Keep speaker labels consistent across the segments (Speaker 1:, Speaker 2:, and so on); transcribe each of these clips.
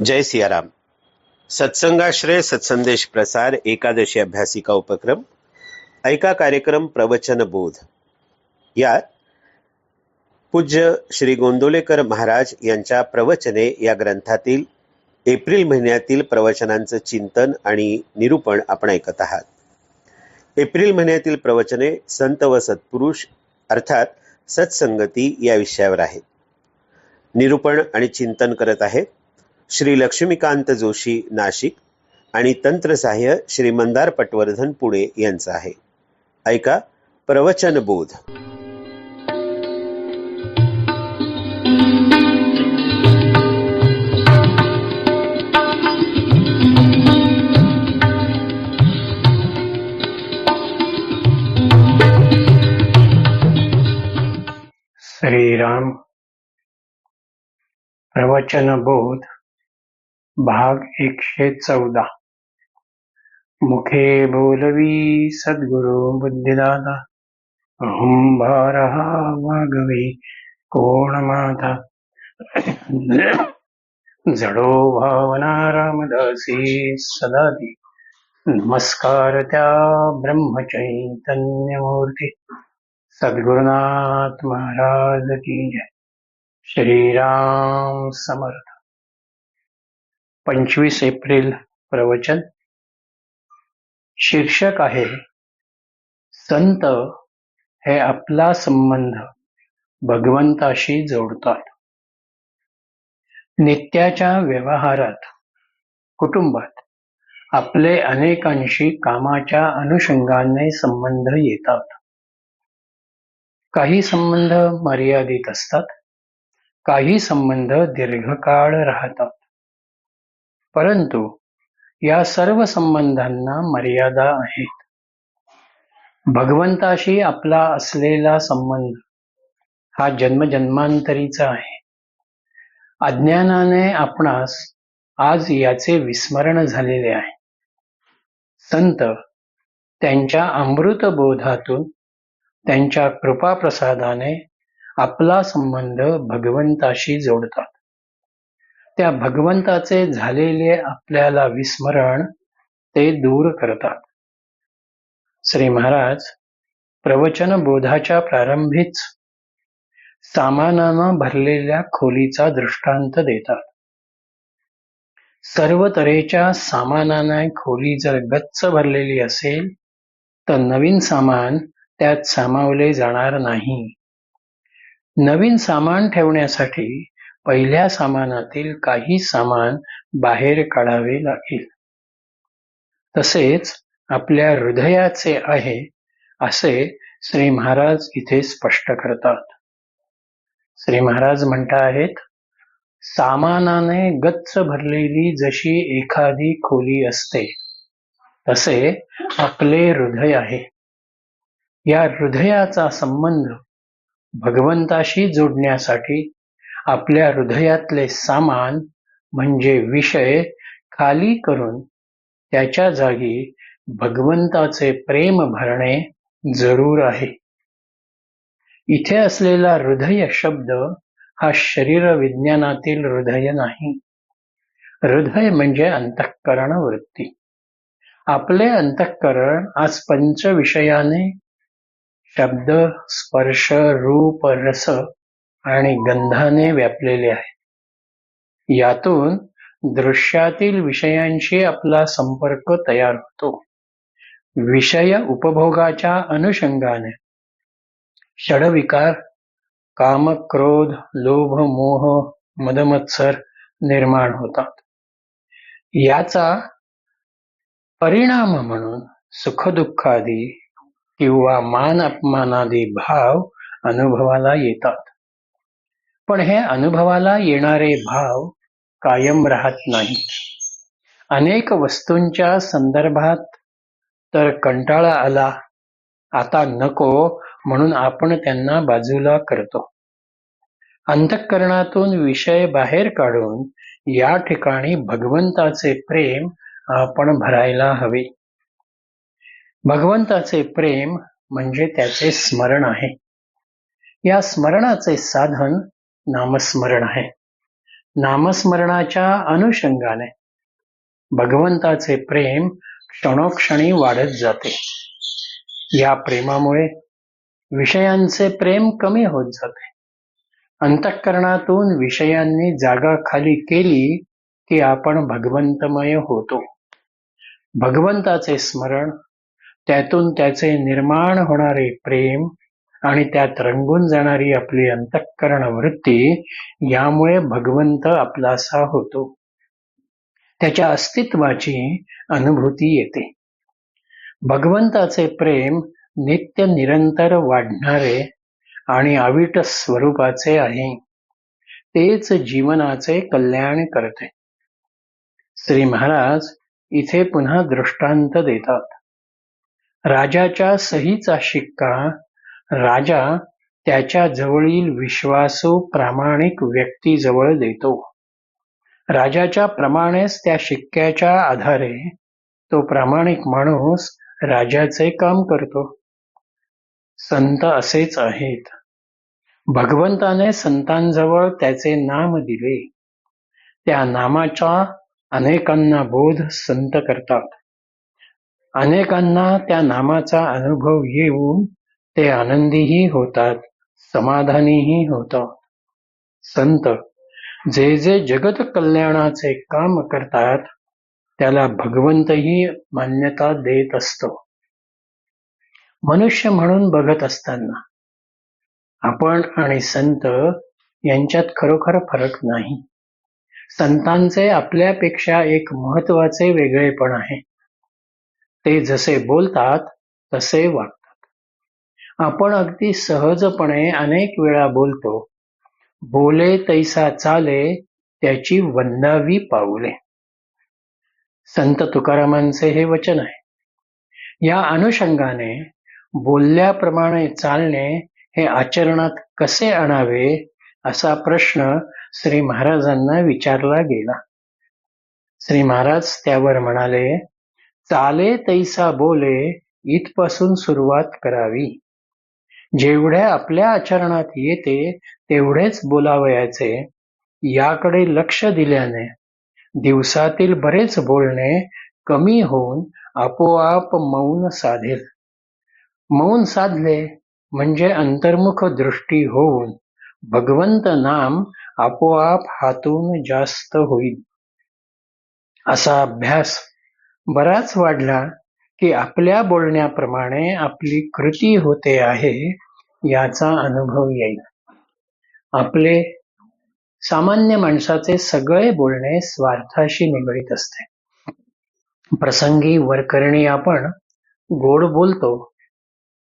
Speaker 1: जय सियाराम. सत्संगाश्रय सत्संदेश प्रसार एकादशी अभ्यासिका उपक्रम ऐका कार्यक्रम प्रवचन बोध. यात पूज्य श्री गोंदवलेकर महाराज यांच्या प्रवचने या ग्रंथातील एप्रिल महिन्यातील प्रवचनांचं चिंतन आणि निरूपण आपण ऐकत आहात. एप्रिल महिन्यातील प्रवचने संत व सत्पुरुष अर्थात सत्संगती या विषयावर आहेत. निरूपण आणि चिंतन करत आहेत श्री लक्ष्मीकांत जोशी नाशिक आणि तंत्रसहाय्य श्री मंदार पटवर्धन पुणे यांचं आहे. ऐका प्रवचन बोध.
Speaker 2: श्रीराम. प्रवचन बोध भाग 114. मुखे बोलवी सद्गुरु बुद्धिदाता, अहं भारः वागवे कोण माता. जडो भावना रामदासी सदाती, नमस्कार त्या ब्रह्मचैतन्यमूर्ती. सद्गुरुनाथ महाराज की जय. श्रीराम समर्थ. 25 एप्रिल प्रवचन. शीर्षक आहे संत हे आपला संबंध भगवंताशी जोडतात. नित्याच्या व्यवहारात, कुटुंबात आपले अनेकांशी कामाच्या अनुषंगाने संबंध येतात. काही संबंध मर्यादित असतात, काही संबंध दीर्घकाळ राहतात. परंतु या सर्व संबंधांना मर्यादा आहेत. भगवंताशी आपला असलेला संबंध हा जन्मजन्मांतरीचा आहे. अज्ञानाने आपणास आज याचे विस्मरण झालेले आहे. संत त्यांच्या अमृतबोधातून, त्यांच्या कृपाप्रसादाने आपला संबंध भगवंताशी जोडतात. त्या भगवंताचे झालेले आपल्याला विस्मरण ते दूर करतात. श्री महाराज प्रवचन बोधाच्या प्रारंभीच सामानानं भरलेल्या खोलीचा दृष्टांत देतात. सर्व तऱ्हेच्या सामानाने खोली जर गच्च भरलेली असेल तर नवीन सामान त्यात सामावले जाणार नाही. नवीन सामान ठेवण्यासाठी पहिल्या सामानातील काही सामान बाहेर काढावे लागेल. तसेच आपल्या हृदयाचे आहे असे श्री महाराज इथे स्पष्ट करतात. श्री महाराज म्हणता आहेत, सामानाने गच्च भरलेली जशी एखादी खोली असते तसे आपले हृदय आहे. या हृदयाचा संबंध भगवंताशी जोडण्यासाठी आपल्या हृदयातले सामान म्हणजे विषय खाली करून त्याच्या जागी भगवंताचे प्रेम भरणे जरूर आहे. इथे असलेला हृदय शब्द हा शरीर विज्ञानातील हृदय नाही. हृदय म्हणजे अंतःकरण वृत्ती. आपले अंतःकरण आज पंच विषयाने शब्द, स्पर्श, रूप, रस आणि गंधाने व्यापलेले आहे. यातून दृश्यातील विषयांशी आपला संपर्क तयार होतो. विषय उपभोगाच्या अनुषंगाने षडविकार, काम, क्रोध, लोभ, मोह, मदमत्सर निर्माण होतात. याचा परिणाम म्हणून सुखदुःखादी किंवा मान अपमानादी भाव अनुभवाला येतात. पण हे अनुभवाला येणारे भाव कायम राहत नाहीत. अनेक वस्तूंच्या संदर्भात तर कंटाळा आला, आता नको म्हणून आपण त्यांना बाजूला करतो. अंतःकरणातून विषय बाहेर काढून या ठिकाणी भगवंताचे प्रेम आपण भरायला हवे. भगवंताचे प्रेम म्हणजे त्याचे स्मरण आहे. या स्मरणाचे साधन नामस्मरण आहे. नामस्मरणाच्या अनुषंगाने भगवंताचे प्रेम क्षणोक्षणी वाढत जाते. या प्रेमामुळे विषयांचे प्रेम कमी होत जाते. अंतःकरणातून विषयांनी जागा खाली केली की आपण भगवंतमय होतो. भगवंताचे स्मरण, त्यातून त्याचे निर्माण होणारे प्रेम आणि त्यात रंगून जाणारी आपली अंतःकरण वृत्ती, यामुळे भगवंत आपलासा होतो. त्याच्या अस्तित्वाची अनुभूती येते. भगवंताचे प्रेम नित्य निरंतर वाढणारे आणि अविट स्वरूपाचे आहे. तेच जीवनाचे कल्याण करते. श्री महाराज इथे पुन्हा दृष्टांत देतात. राजाच्या सहीचा शिक्का राजा त्याच्या जवळील विश्वासू प्रामाणिक व्यक्तीजवळ देतो. राजाच्या प्रमाणेच त्या शिक्क्याच्या आधारे तो प्रामाणिक माणूस राजाचे काम करतो. संत असेच आहेत. भगवंताने संतांजवळ त्याचे नाम दिले. त्या नामाचा अनेकांना बोध संत करतात. अनेकांना त्या नामाचा अनुभव येऊन ते आनंदीही होतात, समाधानीही होतात. संत जे जे जगत कल्याणाचे काम करतात त्याला भगवंतही मान्यता देत असतो. मनुष्य म्हणून बघत असताना आपण आणि संत यांच्यात खरोखर फरक नाही. संतांचे आपल्यापेक्षा एक महत्वाचे वेगळेपण आहे. ते जसे बोलतात तसे वागतात. आपण अगदी सहजपणे अनेक वेळा बोलतो, बोले तैसा चाले त्याची वंदावी पाऊले. संत तुकारामांचे हे वचन आहे. या अनुषंगाने बोलल्याप्रमाणे चालणे हे आचरणात कसे आणावे असा प्रश्न श्री महाराजांना विचारला गेला. श्री महाराज त्यावर म्हणाले, चाले तैसा बोले इथपासून सुरुवात करावी. जेवढ्या आपल्या आचरणात येते तेवढेच बोलावयाचे. याकडे लक्ष दिल्याने दिवसातील बरेच बोलणे कमी होऊन आपोआप मौन साधेल. मौन साधले म्हणजे अंतर्मुख दृष्टी होऊन भगवंत नाम आपोआप हातून जास्त होईल. असा अभ्यास बराच वाढला की आपल्या बोलण्याप्रमाणे आपली कृती होते आहे याचा अनुभव येईल. आपले सामान्य माणसाचे सगळे बोलणे स्वार्थाशी निगडीत असते. प्रसंगी वरकरणी आपण गोड बोलतो,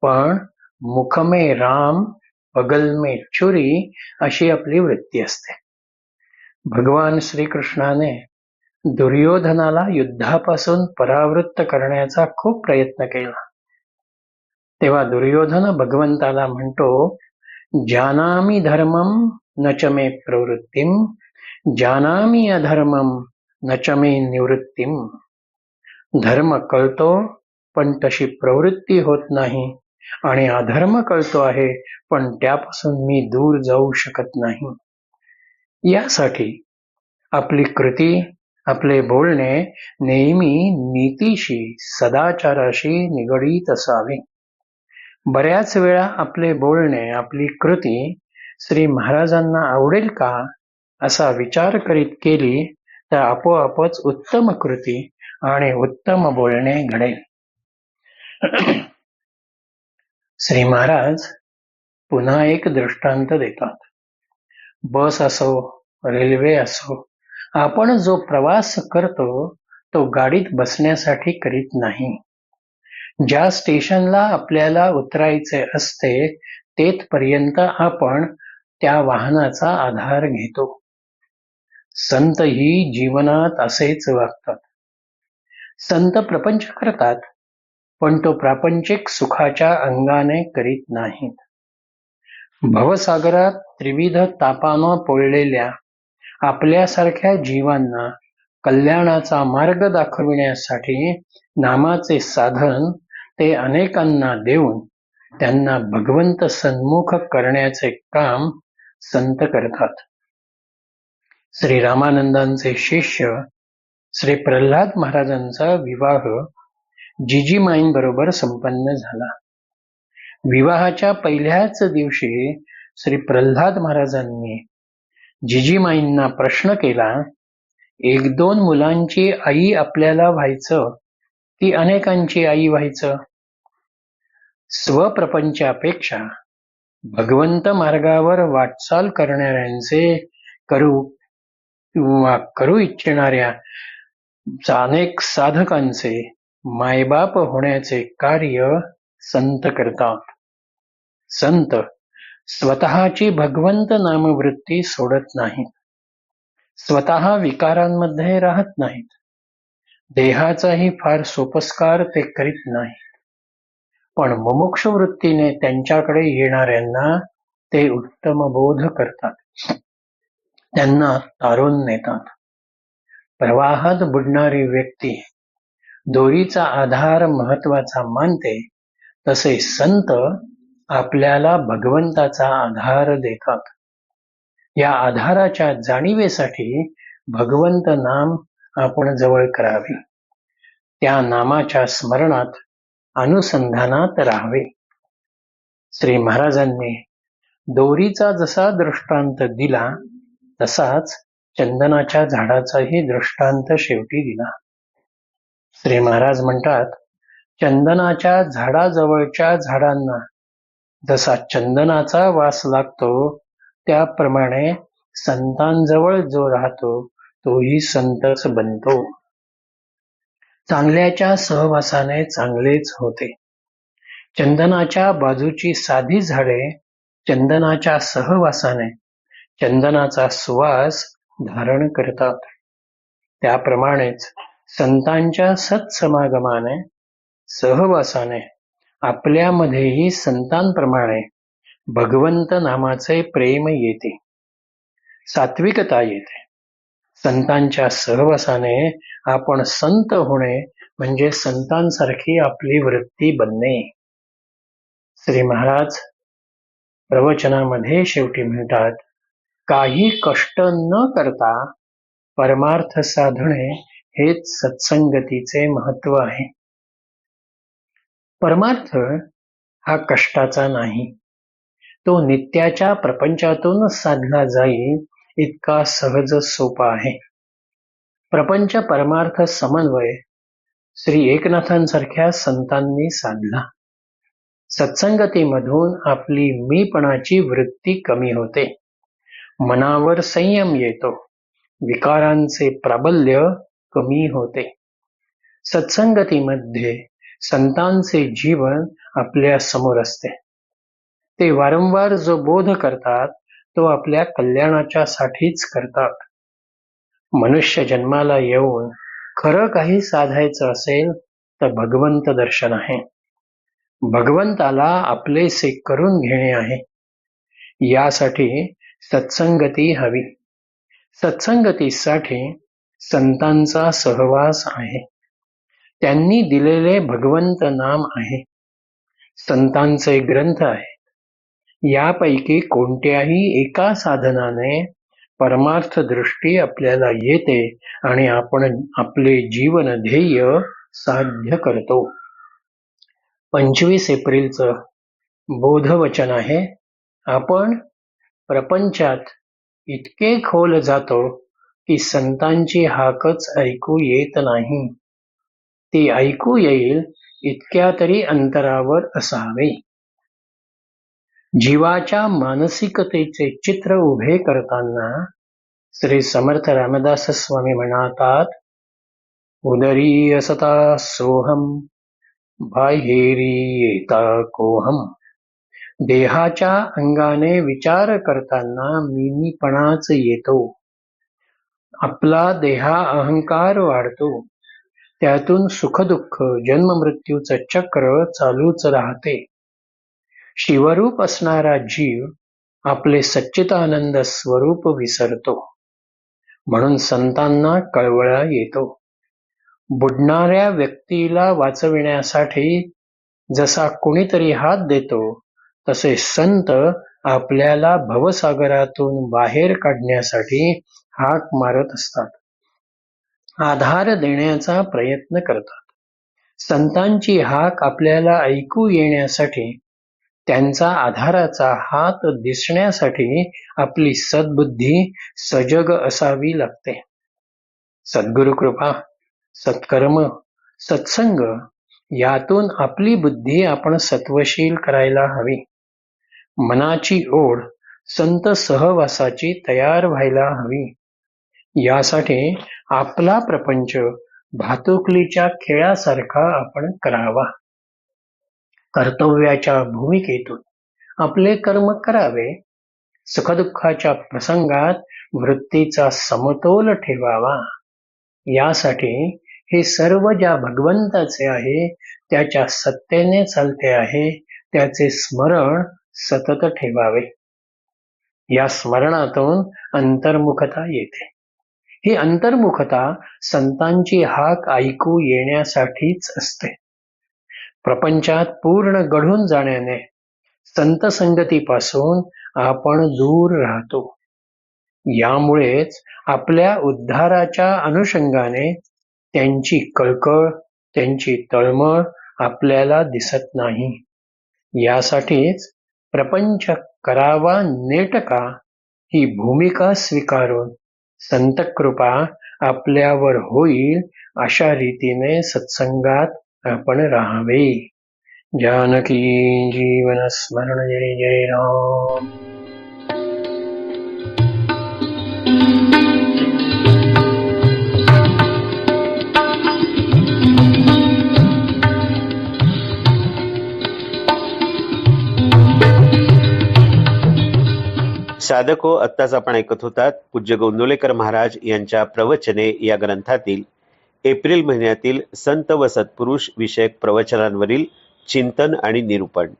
Speaker 2: पण मुख में राम बगल में छुरी अशी आपली वृत्ती असते. भगवान श्रीकृष्णाने दुर्योधनाला युद्धापासून परावृत्त करण्याचा खूप प्रयत्न केला. तेव्हा दुर्योधन भगवंताला म्हणतो, जानामि धर्मम न च मे प्रवृत्तिम, जानामि अधर्मम न च मे निवृत्तिम. धर्म कळतो पण तशी प्रवृत्ती होत नाही, आणि अधर्म कळतो आहे पण त्यापासून मी दूर जाऊ शकत नाही. यासाठी आपली कृती, आपले बोलणे नेहमी नीतीशी, सदाचाराशी निगडीत असावे. बऱ्याच वेळा आपले बोलणे, आपली कृती श्री महाराजांना आवडेल का असा विचार करीत केली तर आपोआपच उत्तम कृती आणि उत्तम बोलणे घडेल. श्री महाराज पुन्हा एक दृष्टांत देतात. बस असो, रेल्वे असो, आपण जो प्रवास करतो तो गाडीत बसण्यासाठी करीत नाही. ज्या स्टेशनला आपल्याला उतरायचे असते तेथपर्यंत आपण त्या वाहनाचा आधार घेतो. संतही जीवनात असेच वागतात. संत प्रपंच करतात, पण तो प्रापंचिक सुखाच्या अंगाने करीत नाहीत. भवसागरात त्रिविध तापानं पोळलेल्या आपल्यासारख्या जीवांना कल्याणाचा मार्ग दाखविण्यासाठी नामाचे साधन ते अनेकांना देऊन त्यांना भगवंत सन्मुख करण्याचे काम संत करतात. श्री रामानंदांचे शिष्य श्री प्रल्हाद महाराजांचा विवाह जिजीमाईंबरोबर संपन्न झाला. विवाहाच्या पहिल्याच दिवशी श्री प्रल्हाद महाराजांनी जिजीमाईंना प्रश्न केला, 1-2 मुलांची आई आपल्याला व्हायचं की अनेकांची आई व्हायचं? स्वप्रपंचापेक्षा भगवंत मार्गावर वाटचाल करणाऱ्यांचे करू इच्छिणाऱ्या अनेक साधकांचे मायबाप होण्याचे कार्य संत करतात. संत स्वतःची भगवंत नामवृत्ती सोडत नाहीत. स्वतः विकारांमध्ये राहत नाहीत. देहाचाही फार सोपस्कार ते करीत नाहीत. पण मुमुक्षु वृत्तीने त्यांच्याकडे येणाऱ्यांना ते उत्तम बोध करतात. त्यांना तारून नेतात. प्रवाहात बुडणारी व्यक्ती दोरीचा आधार महत्वाचा मानते, तसे संत आपल्याला भगवंताचा आधार देतात. या आधाराच्या जाणीवेसाठी भगवंत नाम आपण जवळ करावे. त्या नामाच्या स्मरणात अनुसंधानात राहावे. श्री महाराजांनी दोरीचा जसा दृष्टांत दिला तसाच चंदनाच्या झाडाचाही दृष्टांत शेवटी दिला. श्री महाराज म्हणतात, चंदनाच्या झाडाजवळच्या झाडांना जसा चंदनाचा वास लागतो, त्याप्रमाणे संतांजवळ जो राहतो तोही संतच बनतो. चांगल्याच्या सहवासाने चांगलेच होते. चंदनाच्या बाजूची साधी झाडे चंदनाच्या सहवासाने चंदनाचा सुवास धारण करतात. त्याप्रमाणेच संतांच्या सत्समागमाने सहवासाने आपल्यामध्येही संतांप्रमाणे भगवंत नामाचे प्रेम येते, सात्विकता येते. संतांच्या सहवासाने आपण संत होणे म्हणजे संतांसारखी आपली वृत्ती बनणे. श्री महाराज प्रवचनामध्ये शेवटी म्हणतात, काही कष्ट न करता परमार्थ साधणे हेच सत्संगतीचे महत्व आहे. परमार्थ हा कष्टाचा नाही. तो नित्याच्या प्रपंचातून साधला जाईल इतका सहज सोपा आहे. प्रपंच परमार्थ समन्वय श्री एकनाथांसारख्या संतांनी साधला. सत्संगतीमधून आपली मीपणाची वृत्ती कमी होते. मनावर संयम येतो. विकारांचे प्राबल्य कमी होते. सत्संगतीमध्ये संतांचे जीवन आपल्या समोर असते. ते वारंवार जो बोध करतात तो आपल्या कल्याणाच्या साठीच करतात. मनुष्य जन्माला येऊन खरं काही साधायचं असेल तर भगवंत दर्शन आहे. भगवंताला आपलेसे करून घेणे आहे. यासाठी सत्संगती हवी. सत्संगतीसाठी संतांचा सहवास आहे. त्यांनी दिलेले भगवंत नाम आहे. संतांचे ग्रंथ आहेत. यापैकी कोणत्याही एका साधनाने परमार्थ दृष्टी आपल्याला येते आणि आपण आपले जीवन ध्येय साध्य करतो. 25 एप्रिलचं बोधवचन आहे. आपण प्रपंचात इतके खोल जातो की संतांची हाकच ऐकू येत नाही. ती ऐकू येईल इतक्या तरी अंतरावर असावे. जीवाच्या मानसिकतेचे चित्र उभे करताना श्री समर्थ रामदास स्वामी म्हणतात, उदरी असता सोहम बाहेरी येता कोहम. देहाच्या अंगाने विचार करताना मीपणाच येतो. आपला देहा अहंकार वाढतो. त्यातून सुखदुःख जन्ममृत्यूचं चक्र चालूच राहते. शिवरूप असणारा जीव आपले सच्चिदानंद स्वरूप विसरतो. म्हणून संतांना कळवळा येतो. बुडणाऱ्या व्यक्तीला वाचविण्यासाठी जसा कुणीतरी हात देतो, तसे संत आपल्याला भवसागरातून बाहेर काढण्यासाठी हाक मारत असतात, आधार देण्याचा प्रयत्न करतात. संतांची हाक आपल्याला ऐकू येण्यासाठी, त्यांचा आधाराचा हात दिसण्यासाठी आपली सद्बुद्धी सजग असावी लागते. सद्गुरुकृपा, सत्कर्म, सत्संग यातून आपली बुद्धी आपण सत्वशील करायला हवी. मनाची ओढ संत सहवासाची तयार व्हायला हवी. यासाठी आपला प्रपंच भातुकलीच्या खेळासारखा आपण करावा. कर्तव्याच्या भूमिकेतून आपले कर्म करावे. सुखदुःखाच्या प्रसंगात वृत्तीचा समतोल ठेवावा. यासाठी हे सर्व ज्या भगवंताचे आहे, त्याच्या सत्तेने चालते आहे, त्याचे स्मरण सतत ठेवावे. या स्मरणातून अंतर्मुखता येते. ही अंतर्मुखता संतांची हाक ऐकू येण्यासाठीच असते. प्रपंचात पूर्ण गढून जाण्याने संत संगतीपासून आपण दूर राहतो. यामुळेच आपल्या उद्धाराच्या अनुषंगाने त्यांची कळकळ, त्यांची तळमळ आपल्याला दिसत नाही. यासाठीच प्रपंच करावा नेटका ही भूमिका स्वीकारून संतकृपा आपल्यावर होईल अशा रीतीने सत्संगात आपण राहावे. जानकी जीवन स्मरण जय जय राम.
Speaker 1: साधको, आत्ताच आपण ऐकत होतात पूज्य गोंदवलेकर महाराज यांच्या प्रवचने या ग्रंथातील एप्रिल महिन्यातील संत व सत्पुरुष विषयक प्रवचनांवरील चिंतन आणि निरूपण.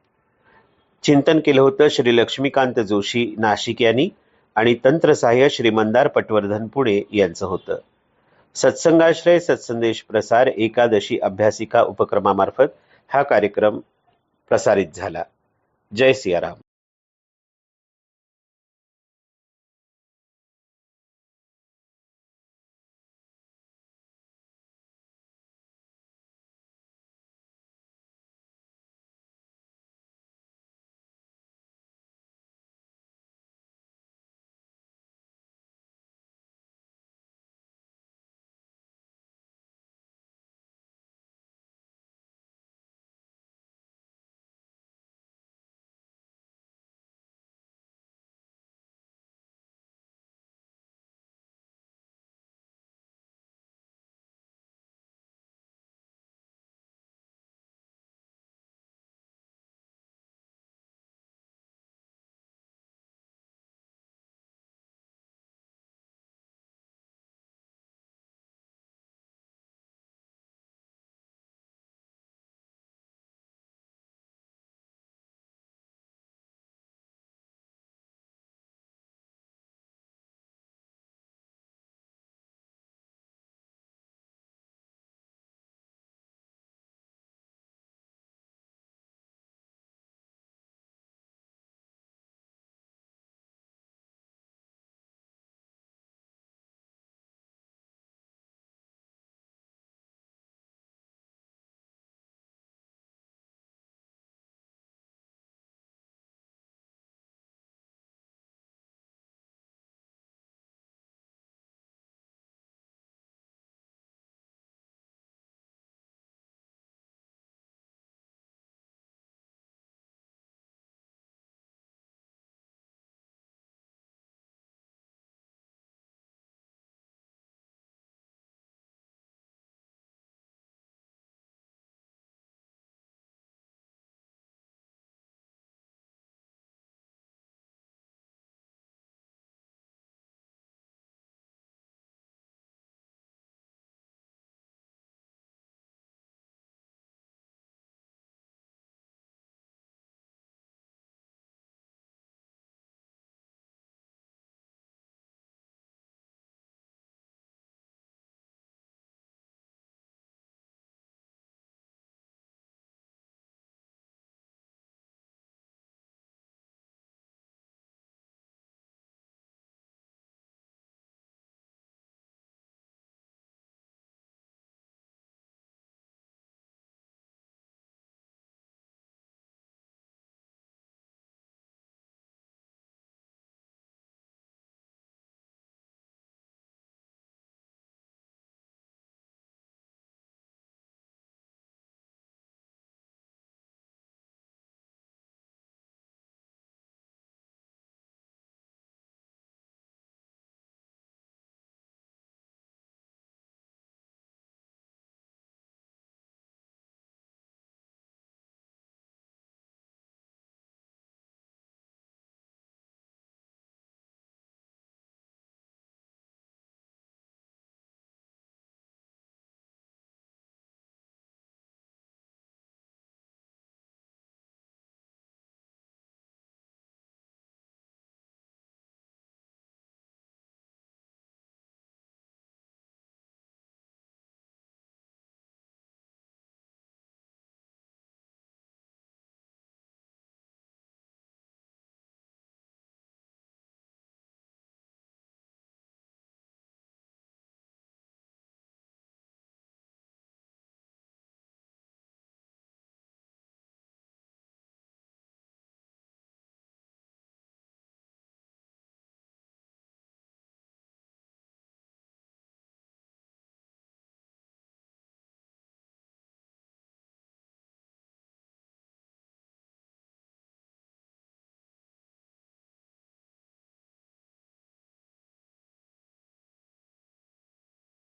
Speaker 1: चिंतन केलं होतं श्री लक्ष्मीकांत जोशी नाशिक यांनी आणि तंत्रसहाय्य श्री मंदार पटवर्धन पुणे यांचं होतं. सत्संगाश्रय सत्संदेश प्रसार एकादशी अभ्यासिका उपक्रमामार्फत हा कार्यक्रम प्रसारित झाला. जय सियाराम.